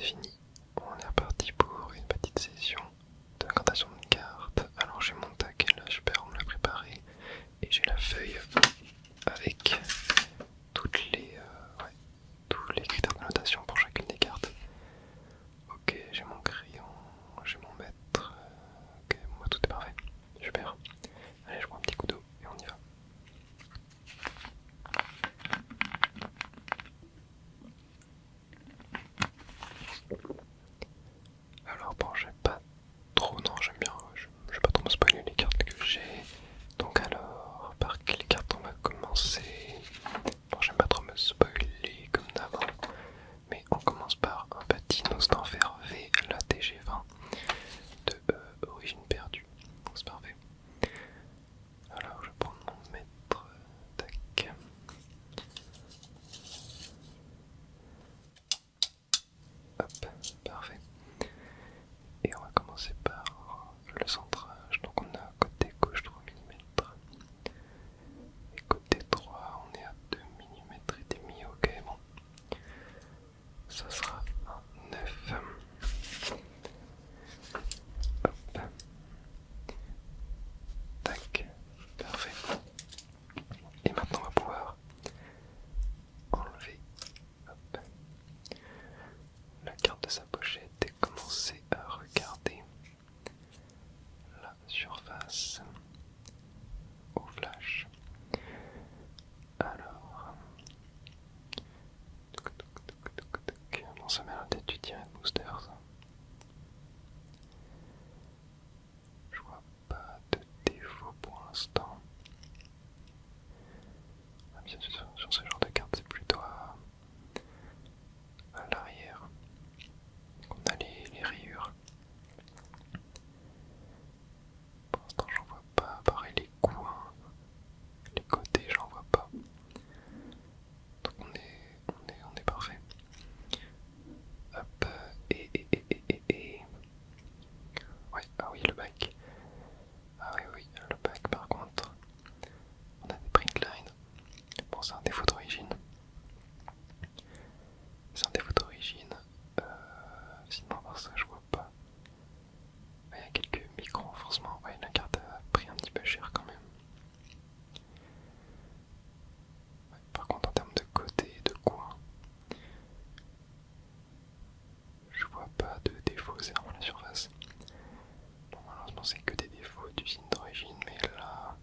c'est fini. On est reparti pour une petite session d'incantation de cartes. Alors j'ai mon tac, là super, on me l'a préparé. Et j'ai la feuille avec tous les critères de notation pour chacune des cartes. Ok, j'ai mon crayon, j'ai mon maître. Ok, moi tout est parfait. Super. Allez, je prends un petit coup d'eau et on y va. Alors bon, j'ai pas trop, non j'aime bien, je vais pas trop me spoiler les cartes que j'ai. Donc alors, par quelles cartes on va commencer? Bon, j'aime pas trop me spoiler comme d'avant, mais on commence par un petit Nous d'enfer V, la TG20 de Origine perdue. C'est parfait. Alors je vais prendre mon maître, tac. Hop, parfait. Et on va commencer par le centrage. Donc on a côté gauche 3 mm. Et côté droit on est à 2 mm et demi. Ok, bon. Ça sera un 9. Hop. Tac. Parfait. Et maintenant on va pouvoir enlever hop, la carte de sa pochette et commencer à regarder la surface au flash. Alors, bon, ça m'a l'air d'étudier un booster, ça. Je vois pas de défaut pour l'instant. Bien sûr, sur ce genre de carte, c'est plutôt à l'arrière qu'on a les rayures. Pour l'instant, j'en vois pas. Pareil, les coins, les côtés, j'en vois pas. Donc on est parfait. Hop, et. Ouais, ah oui, le bac. Ah oui, le bac par contre. On a des printline. Bon, c'est un défaut d'origine. C'est un défaut d'origine. Sinon, par ça, je vois pas. Il y a quelques micro-renforcements. Ouais, la carte a pris un petit peu cher quand même. Ouais, par contre, en termes de côté et de coin, je vois pas de défaut, c'est vraiment la surface. Bon, malheureusement, c'est que des défauts d'usine d'origine, mais là,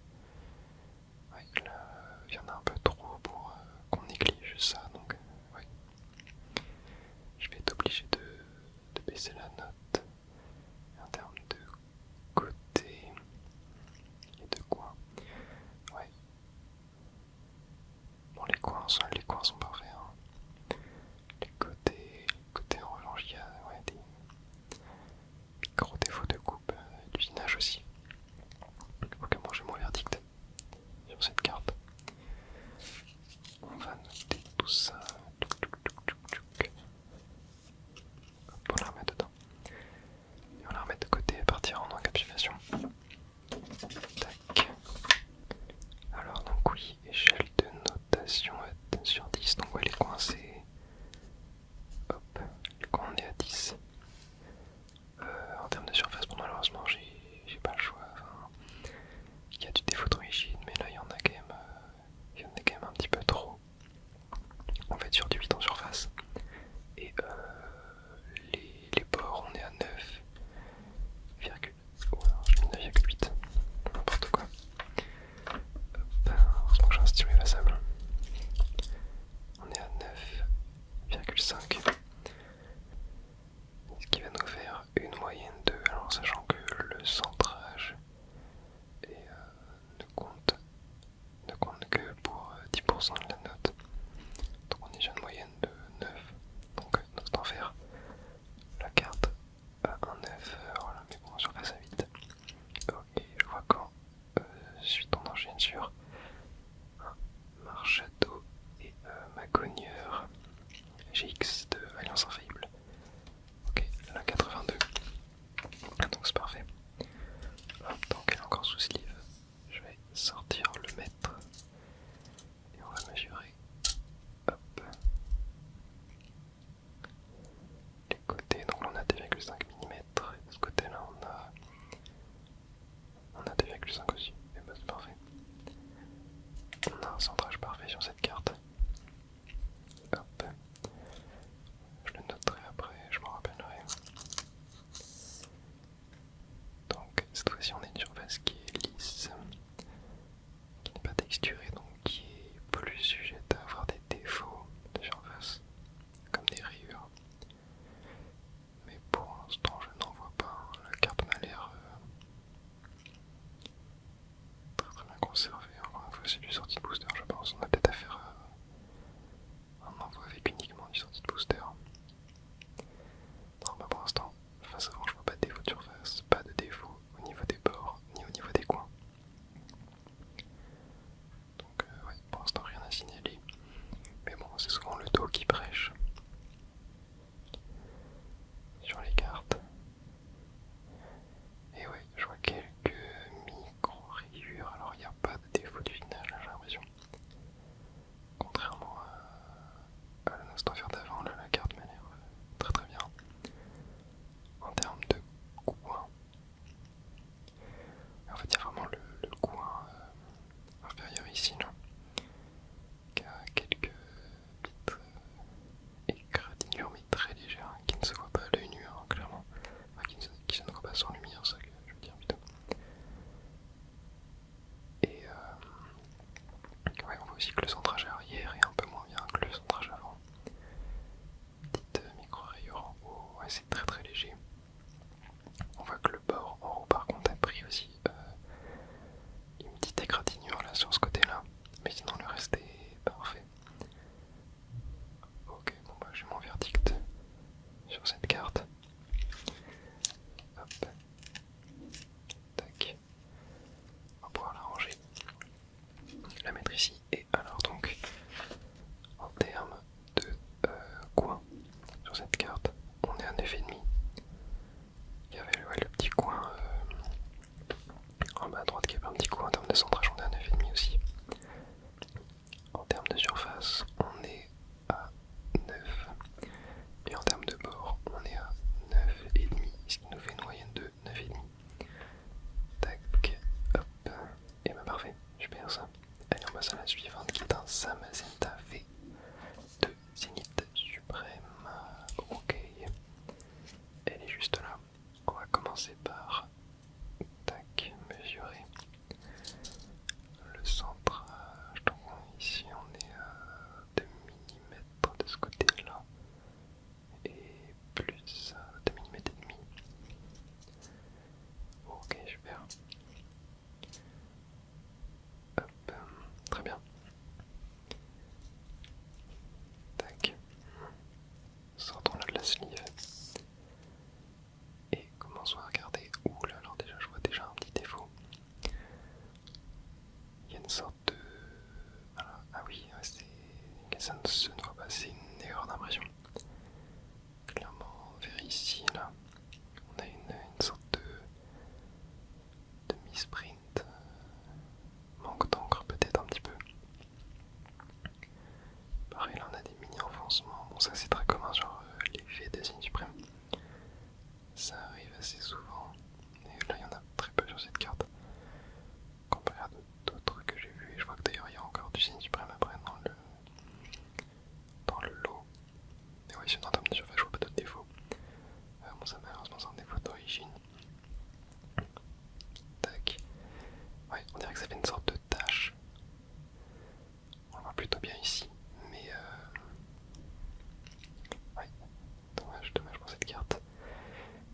ouais, là, il y en a un peu trop pour qu'on néglige ça, donc, ouais. Je vais être obligé de baisser la note en termes de côté et de coin. Ouais. Bon, les coins sont parfaits. Hein. Les côtés en revanche, il y a ouais, des gros défauts de coupe, d'usinage aussi. Ok, bon, j'ai mon verdict sur cette carte. On va noter tout ça. Hop, on la remet dedans. Et on la remet de côté et partir en encapsulation. Tac. Alors donc oui, échelle de notation à 10 sur 10. Donc ouais, les coins c'est... Hop, les coins on est à 10. En termes de surface, bon, malheureusement j'ai pas le choix. Enfin, il y a du défaut d'origine, mais là il y en a quand même, un petit peu trop. En fait sur du 8 en surface. Et les bords on est à 9. Oh, j'ai mis 9,8. N'importe quoi. Hop, heureusement que j'ai un stylo effaçable. On est à 9,5. Ce qui va nous faire une moyenne de... Alors sachant que le centrage ne compte que pour 10% de la note. Donc on est déjà une moyenne de 9. Donc nous d'en faire la carte à un 9. Voilà, mais bon, surface à 8. Ok, je vois quand suite on enchaîne sur un marchato et ma cogneur GX2. c'est très très léger. On voit que le bord en haut par contre a pris aussi une petite égratignure là sur ce côté là, mais sinon le reste est parfait. Ok, bon bah j'ai mon verdict sur cette carte. Hop, tac, on va pouvoir la ranger, la mettre ici. Et alors donc, en termes de coin sur cette carte, on est à 9,5. Il y avait le petit coin en bas à droite qui avait un petit coin en termes de centrage, on est à 9,5 aussi. En termes de surface, on est à 9. Et en termes de bord, on est à 9,5, ce qui nous fait une moyenne de 9,5. Tac, hop, et bah parfait, super ça. Allez, on passe à la suivante qui est un Zamazenta V de Zénith Suprême. Ok, elle est juste là. On va commencer par tac, mesurer le centrage. Donc ici on est à 2 mm de ce côté là et plus 2 mm et demi. Ok, super. Hop, très bien. Tac. Sortons là de la sleeve. Et commençons à regarder. Ouh là, alors déjà je vois déjà un petit défaut. Il y a une sorte de... Ah oui, ça ne se voit pas, c'est une erreur d'impression. Clairement, vers ici, là, on a une sorte de misprint. Manque d'encre peut-être un petit peu. Pareil, là on a des mini-enfoncements. Bon, ça c'est très commun, genre l'effet des signes suprêmes. Ça arrive assez souvent. Et là il y en a très peu sur cette carte. Comparé à d'autres que j'ai vus. Et je vois que d'ailleurs il y a encore du signe suprême après dans le lot. Et oui, sinon en termes de surface, je vois pas d'autres défauts. Bon, ça malheureusement c'est un défaut d'origine. Tac. Ouais, on dirait que ça fait une sorte de tache. On le voit plutôt bien ici. Mais ouais, dommage pour cette carte.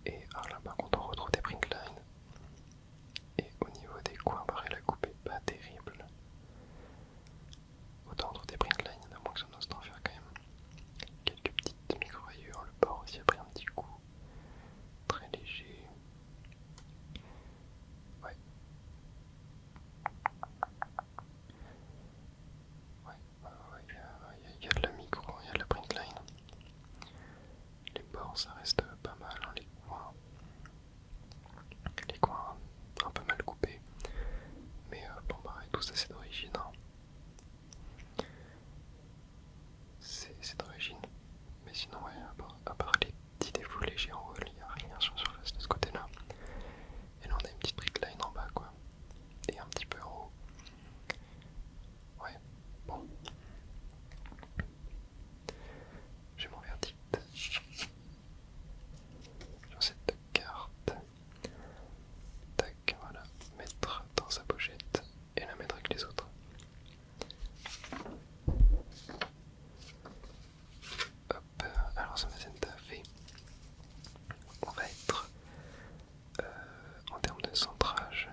Et alors là par contre on retrouve des print lines. Et au niveau des coins, pareil, la coupe est pas terrible. Autant entre des print lines, il y en a moins que ça n'ose d'en faire quand même. Quelques petites micro-rayures, le bord aussi a pris un petit coup. Très léger. Ouais. Il y a de la micro, il y a de la print line. Les bords ça reste pas mal, hein, les coins un peu mal coupés. Mais bon pareil, tout ça c'est d'origine. Hein. C'est d'origine. Mais sinon ouais, à part les petits défauts légers en haut, il n'y a rien sur la surface de ce côté là. Et là on a une petite print line en bas quoi. Et un petit peu en haut. Ouais, bon. J'ai mon verdict sur cette carte. Tac, voilà, mettre dans sa pochette et la mettre avec les autres. Hop, alors ça Zamazenta V. On va être en termes de centrage.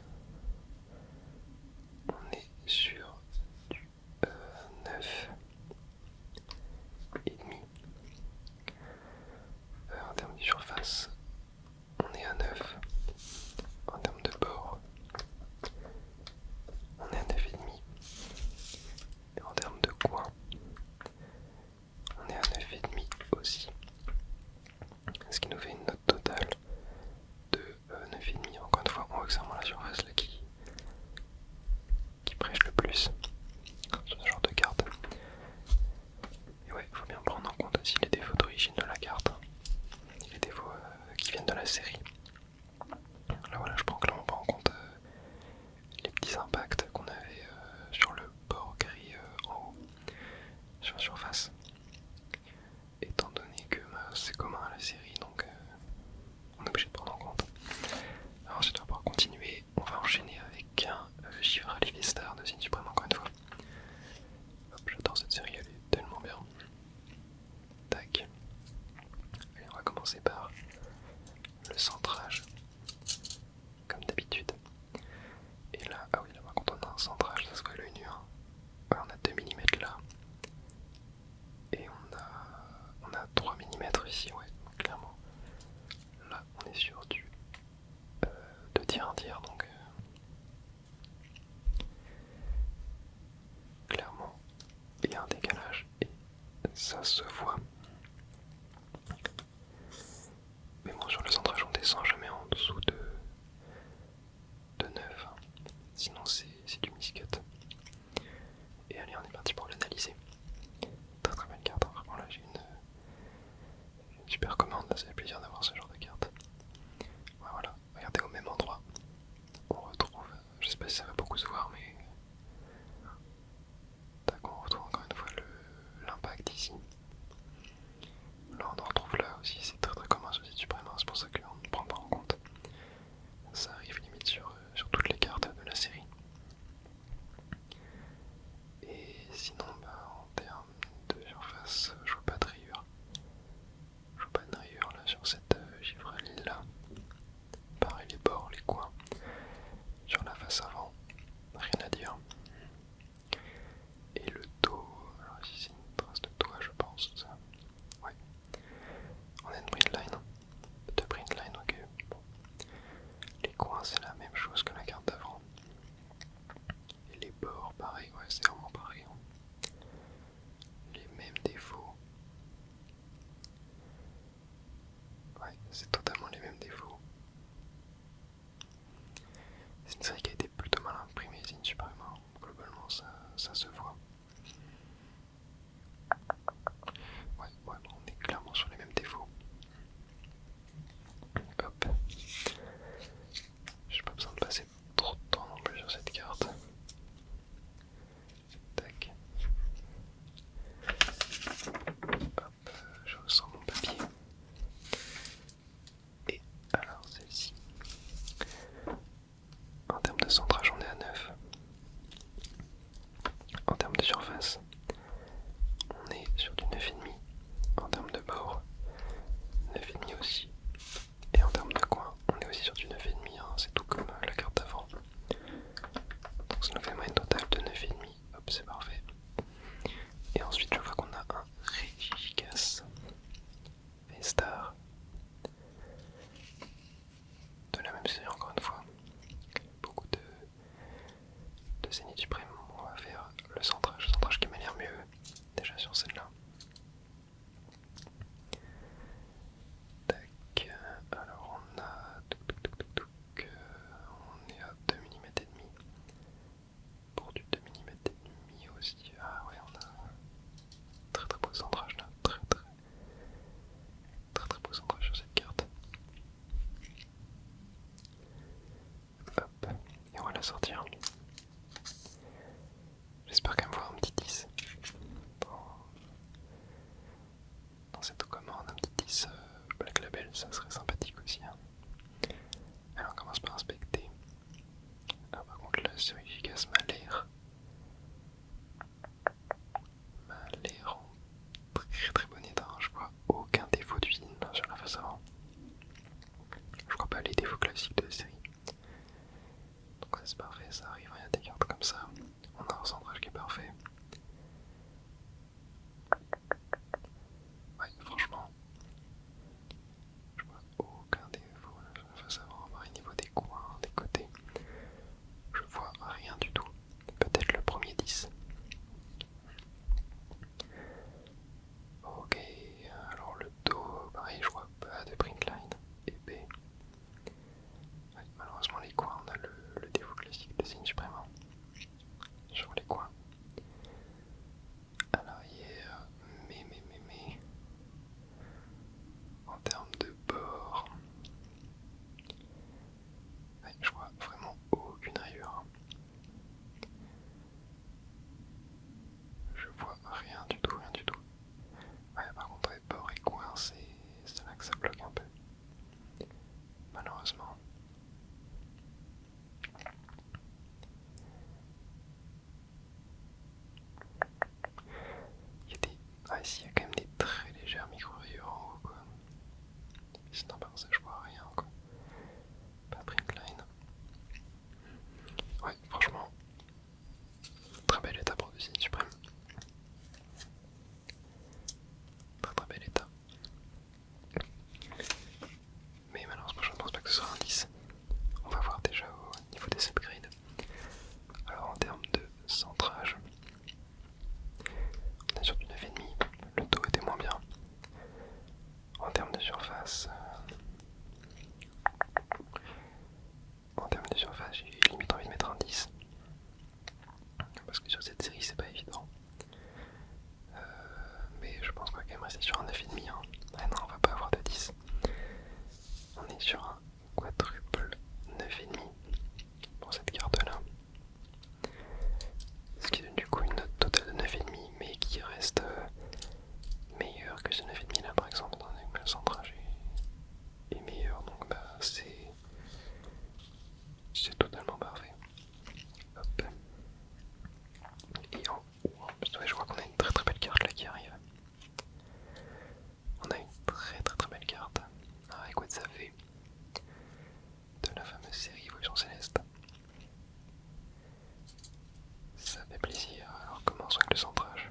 On est sur du 9 et demi. En termes de surface, on est à 9. En termes de bord, on est à 9,5. Et en termes de coin, on est à 9,5 aussi. Ce qui nous fait une note totale de 9,5. Encore une fois, on voit que c'est vraiment la surface là qui prêche le plus sur ce genre de carte. Et ouais, il faut bien prendre en compte aussi les défauts d'origine de la carte. Les défauts qui viennent de la série. Là voilà, je prends clairement pas en compte les petits impacts qu'on avait sur le bord gris en haut, sur la surface. Étant donné que c'est commun à la série, donc on est obligé de prendre en compte. Alors ensuite on va pouvoir continuer, on va enchaîner avec un Chivalry V-Star de Zénith Suprême encore une fois. Hop, j'adore cette série, elle est tellement bien. Tac. Allez, on va commencer par centrage, comme d'habitude. Et là, ah oui, là par contre on a un centrage, ça se voit à l'œil nu. Hein. Ouais, on a 2 mm là. Et on a 3 mm ici, ouais, clairement. Là, on est sur du 2 tiers, 1 tiers, donc clairement, il y a un décalage et ça se voit. Mais bon, sur le centrage, on descend jamais en dessous de 9. Hein. Sinon, c'est du miscut. Et allez, on est parti pour l'analyser. Très très belle carte, hein. Vraiment là, j'ai une super commande, là, ça fait plaisir d'avoir ce genre de carte. Ouais, voilà, regardez au même endroit. On retrouve, je sais pas si ça va beaucoup se voir, mais tac, on retrouve encore une fois l'impact ici. Là, on en retrouve là aussi, c'est très très commun sur Site Suprême, c'est pour ça qu'on ne prend pas en compte. Ça arrive limite sur toutes les cartes de la série. Et sinon, bah, en termes de surface, je vois pas de rayures. Je vois pas de rayures là sur cette givreline là. Pareil, les bords, les coins. Sur la face avant, rien à dire. Et le dos, alors ici c'est une trace de doigt, je pense. Ça. Ouais. On a une printline. 2 printline, ok. Bon. Les coins, c'est la même chose que la carte d'avant. Et les bords, pareil, ouais, c'est vraiment pareil. Hein. Les mêmes défauts. Ouais, c'est totalement les mêmes défauts. C'est une série qui a été plutôt mal imprimée, c'est une super humain. Globalement, ça se voit. Ouais, bon, on est clairement sur les mêmes défauts. Hop. J'ai pas besoin de passer trop de temps non plus sur cette carte. Tac. Hop, je ressors mon papier. Et alors celle-ci. En termes de centrage, on est à 9. En termes de surface, on est sur du 9,5. En termes de bord, 9,5 aussi. Et en termes de coin, on est aussi sur du 9,5. Hein. C'est tout comme la carte d'avant. Donc ça nous fait une totale de 9,5. Hop, c'est parfait. Et ensuite, je vois qu'on a un Regigigas V-Star. De la même série, encore une fois. Beaucoup de Zénith Suprême. On va faire le centrage qui m'a l'air mieux déjà sur celle-là. Tac, alors on a on est à 2 mm et demi. Pour du 2 mm et demi aussi. Ah ouais, on a très très beau centrage là, très beau centrage sur cette carte. Hop, et on va la sortir. J'espère quand même voir un petit 10 dans cette commande, un petit 10 Black Label, ça serait sympathique aussi. Hein. Alors on commence par inspecter. Ah, par contre là, sur efficace m'a l'air en très bon état. Hein. Je vois aucun défaut d'usine sur la face avant. Je vois pas les défauts classiques de la série. Donc ça c'est parfait, ça arrive, il y a des cartes comme ça. On a un centrage qui est parfait. Ouais, franchement, je vois aucun défaut là sur la face avant, pareil niveau des coins, surface. En termes de surface, j'ai limite envie de mettre un 10. Parce que sur cette série, c'est pas évident. Mais je pense qu'on va quand même rester sur un 9,5. Hein. Ah non, on va pas avoir de 10. On est sur un quadruple 9,5 pour cette carte-là. Ce qui donne du coup une note totale de 9,5, mais qui reste meilleure que ce 9,5 là par exemple, dans le centrage est meilleur, donc bah c'est totalement parfait. Hop. Et en haut, je crois qu'on a une très très belle carte là qui arrive. On a une très belle carte. Ah, écoute, ça fait de la fameuse série Évolution Céleste. Ça fait plaisir. Alors commençons avec le centrage.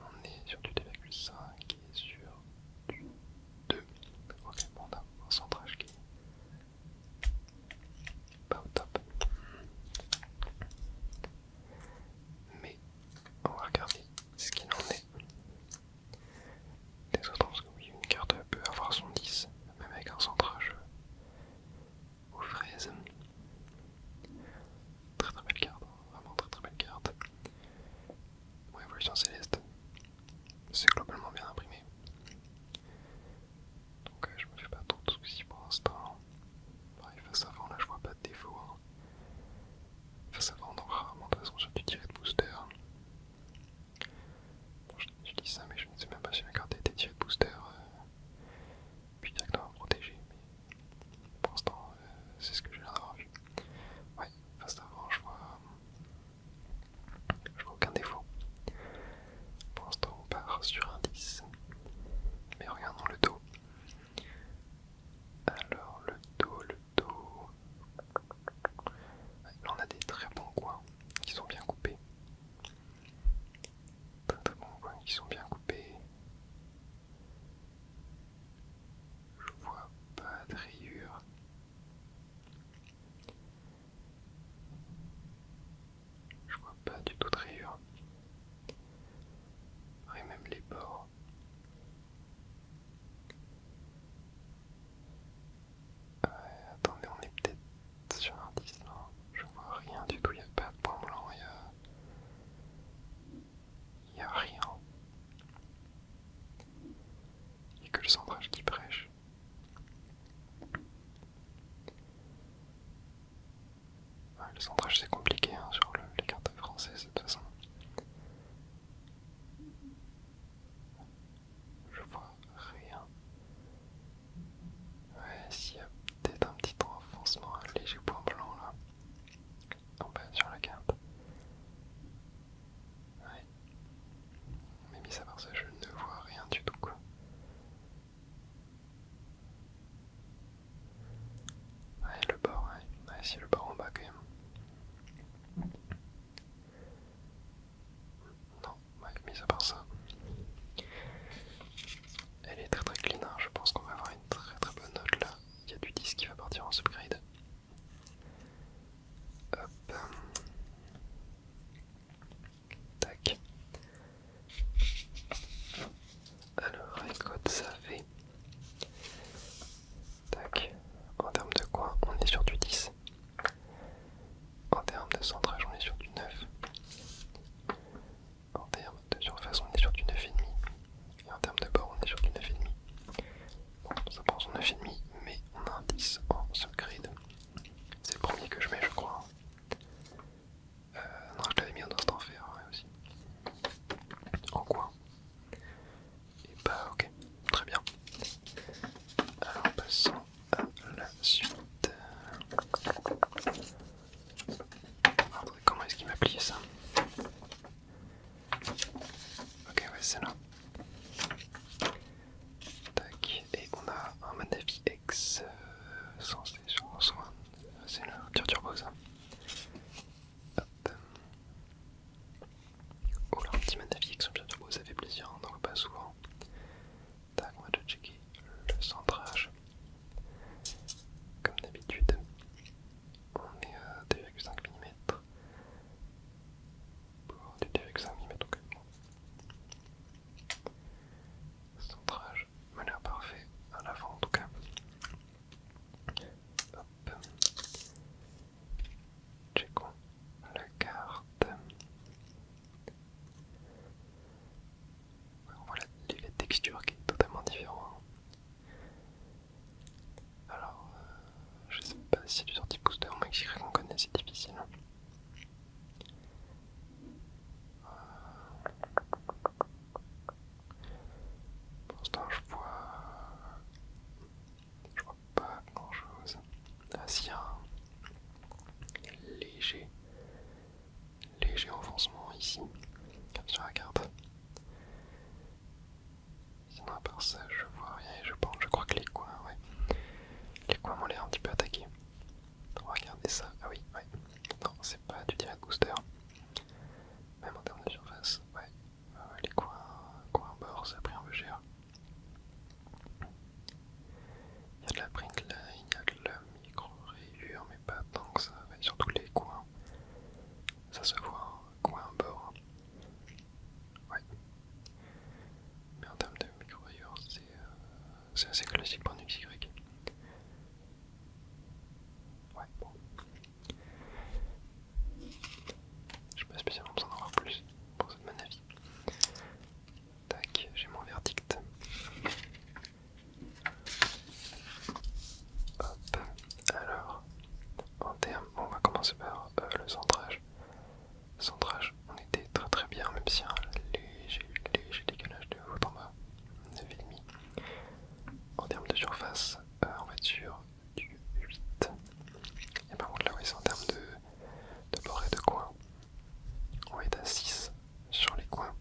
On est sur du 2,5 et sur du 2. Ok, bon, on a un centrage qui est pas au top. Mais on va regarder ce qu'il en est des autres, parce que oui, une carte peut avoir son 10, même avec un centrage aux fraises. Très belle carte, vraiment très belle carte. Bon, Évolution Céleste, c'est globalement bien imprimé. Donc je me fais pas trop de soucis pour l'instant. Pareil, face avant, là je vois pas de défaut. Hein. Face avant, on aura rarement de toute façon sur du tiré de booster. Bon, je dis ça, mais je ne sais même pas si la carte a été tirée de booster. Puis directement protégée. Mais pour l'instant, c'est ce que j'ai l'air d'avoir vu. Ouais, face avant, je vois aucun défaut. Pour l'instant, on part sur un 10. Mais regardons le dos. Alors, le dos. Ouais, là, on a des très bons coins qui sont bien coupés. Très bons coins qui sont bien coupés. Je vois pas de rayures. Je vois pas du tout de rayures. Et même les bords. Attendez, on est peut-être sur un 10 là. Je vois rien du tout, il n'y a pas de point blanc, il y a rien. Il n'y a que le centrage qui prêche. Ouais, le centrage c'est compliqué hein, sur les cartes françaises de toute façon. Je vois rien. Ouais, s'il y a peut-être un petit enfoncement, un léger point blanc là. En bas sur la carte. Ouais. Mais mis à part ça, je ne vois rien du tout quoi. c'est assez classique pour un XY. Ouais, bon. J'ai pas spécialement besoin d'en avoir plus pour cette mon avis. Tac, j'ai mon verdict. Hop, alors, en termes, on va commencer par le centrage. Le centrage, on était très très bien, même si un léger décalage de haut en bas, 9,5. En termes de surface, on va être sur du 8. Et par contre là, oui, c'est en termes de bord et de coin. On va être à 6 sur les coins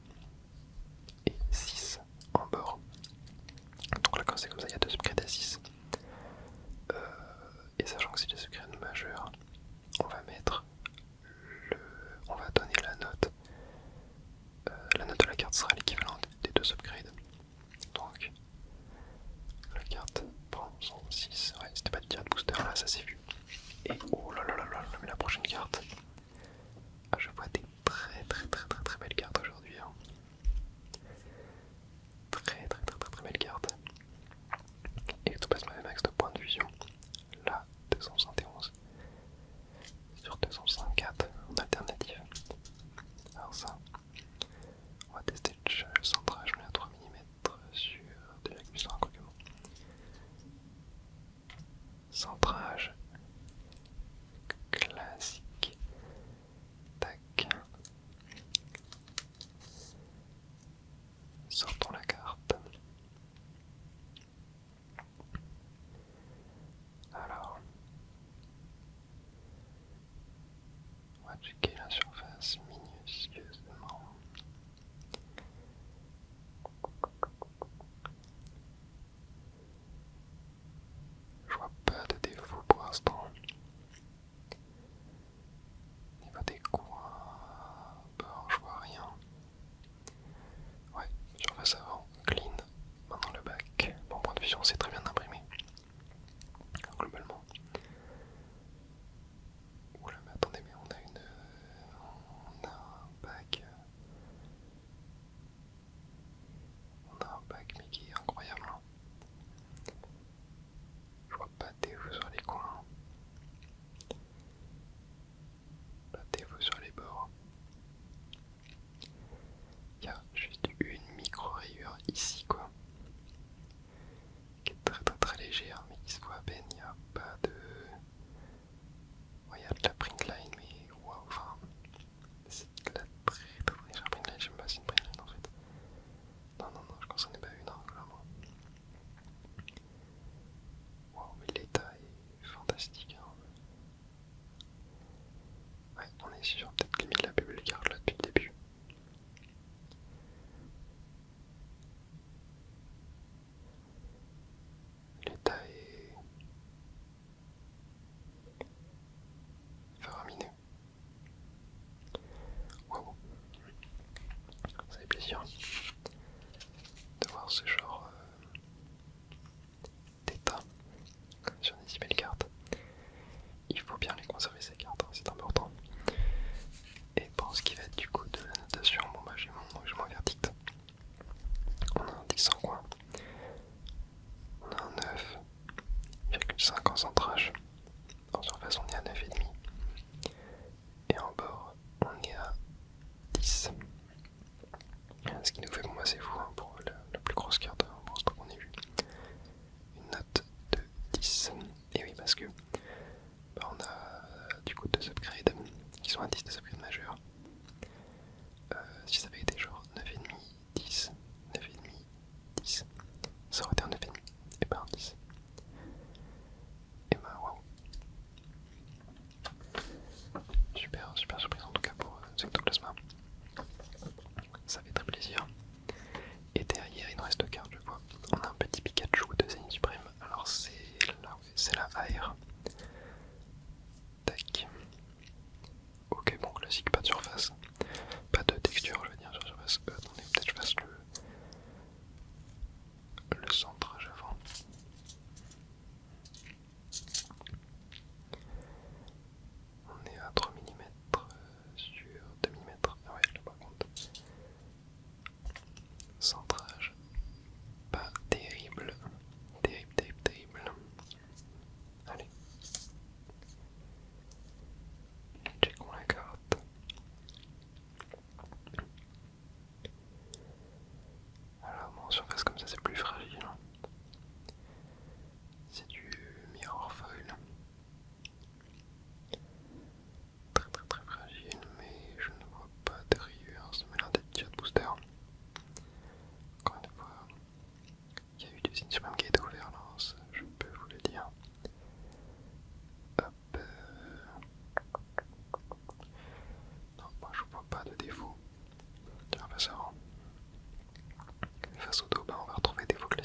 et 6 en bord. Donc là, quand c'est comme ça, il y a 2 subgrades à 6. Et sachant que c'est des subgrades majeurs, on va mettre on va donner la note. La note de la carte sera l'équivalent des 2 upgrades. Donc la carte prend son 6. Ouais, c'était pas du tirade booster là, ça s'est vu. Et oh là là là là, mais la prochaine carte. Ah, je vois des très belles cartes aujourd'hui. Hein. Très belles cartes. Ectoplasme max de points de fusion. Là, 271. Sur 264 en alternative. Alors ça, on va tester le centrage, on est à 3 mm sur 2,5 quoi que bon. Centrage classique. Tac. Sortons la carte. Alors, on va checker la surface minutieusement. Je vois pas de défaut pour l'instant. Niveau des coins, bon, je vois rien. Ouais, surface avant, clean. Maintenant le bac. Bon, point de vision, c'est très bien imprimé. Globalement. Oula, mais attendez, mais on a un bac. On a un bac, mais qui est incroyable. Hein. Je vois pas de défaut sur les coins. Pas de défaut sur les bords. Il y a juste une micro rayure ici, quoi. Qui est très légère, mais qui se voit à peine. Il n'y a pas de. Ouais, il y a de la print line, mais waouh, enfin. C'est de la très légère print line. Je sais même pas si c'est une print line en fait. Non, je pense qu'on n'est pas une, hein, clairement. Waouh, mais l'état est fantastique. Hein. Ouais, on est sur peut-être limite la plus belle carte là depuis le début. L'état est faramineux. Waouh, ça fait plaisir de voir ce genre d'état sur des si belles cartes. Il faut bien les conserver ces cartes, hein, c'est important. Et pour ce qui va être du coup de la notation, bon bah j'ai mon verdict. On a un 10 en coin. On a un 9,5 en centrage. En surface on est à 9,5. Et en bord on est à 10. Ce qui nous fait, bon bah c'est fou hein, pour la plus grosse carte pour l'instant qu'on ait vu. Une note de 10. Et oui parce que bah, on a du coup 2 upgrades qui sont à 10, 2 upgrades majeurs. Si ça avait été genre 9,5, 10, 9,5, 10, ça aurait été un 9,5 et pas un 10. Et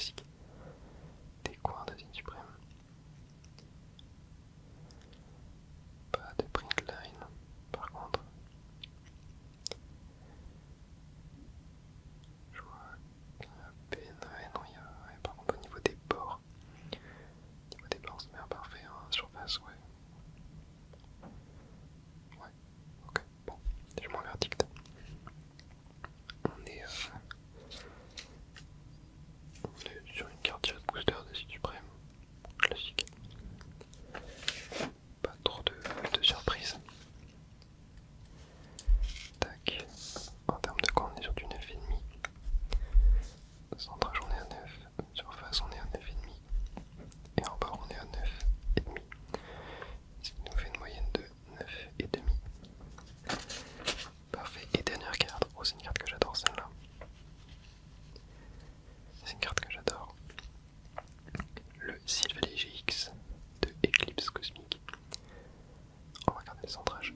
classique. Des coins d'Asie suprême. Pas de print line par contre. Je vois à peine. Ouais, non, il y a. Ouais, par contre, au niveau des bords. Au niveau des bords, c'est bien parfait. Hein. Surface, ouais. Ouais, ok, bon. Je m'en verdict. On est sur une carte Jet Booster de Site Suprême. Classique. Pas trop de surprises. Tac. En termes de quoi on est sur du 9,5. Centrage on est à 9. Surface on est à 9,5. Et en bas on est à 9,5. Ce qui nous fait une moyenne de 9,5. Parfait. Et dernière carte. Oh, c'est une carte que j'adore celle-là. C'est une carte que j'adore. Le Sylvalet GX de Eclipse Cosmique. On va regarder le centrage.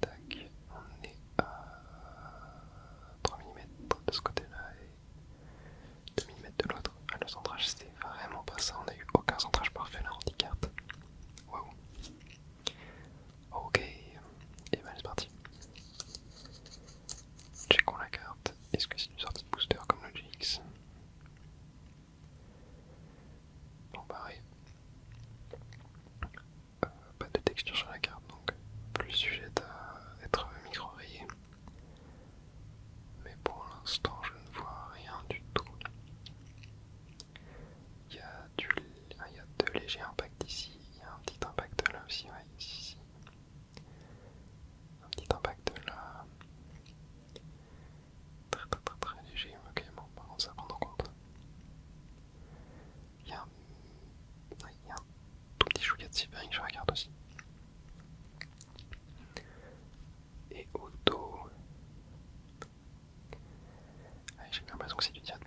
Tac, on est à 3 mm de ce côté-là et 2 mm de l'autre. Le centrage c'était vraiment pas ça, on a eu aucun centrage parfait là en 10 cartes. Waouh. Ok, et ben c'est parti. Checkons la carte. Est-ce que c'est une sortie de booster comme le GX? Non, pareil. Pas de texture sur la carte donc plus sujette à être micro-rayé. Mais pour l'instant je ne vois rien du tout. Il y a deux légers impacts ici, il y a un petit impact là aussi, ouais, ici. Un petit impact là. Très léger, ok, bon, par contre ça va prendre en compte. Il y a un tout petit chouïa de silvering sur la carte aussi. Et au dos, ouais, j'ai l'impression que c'est du diade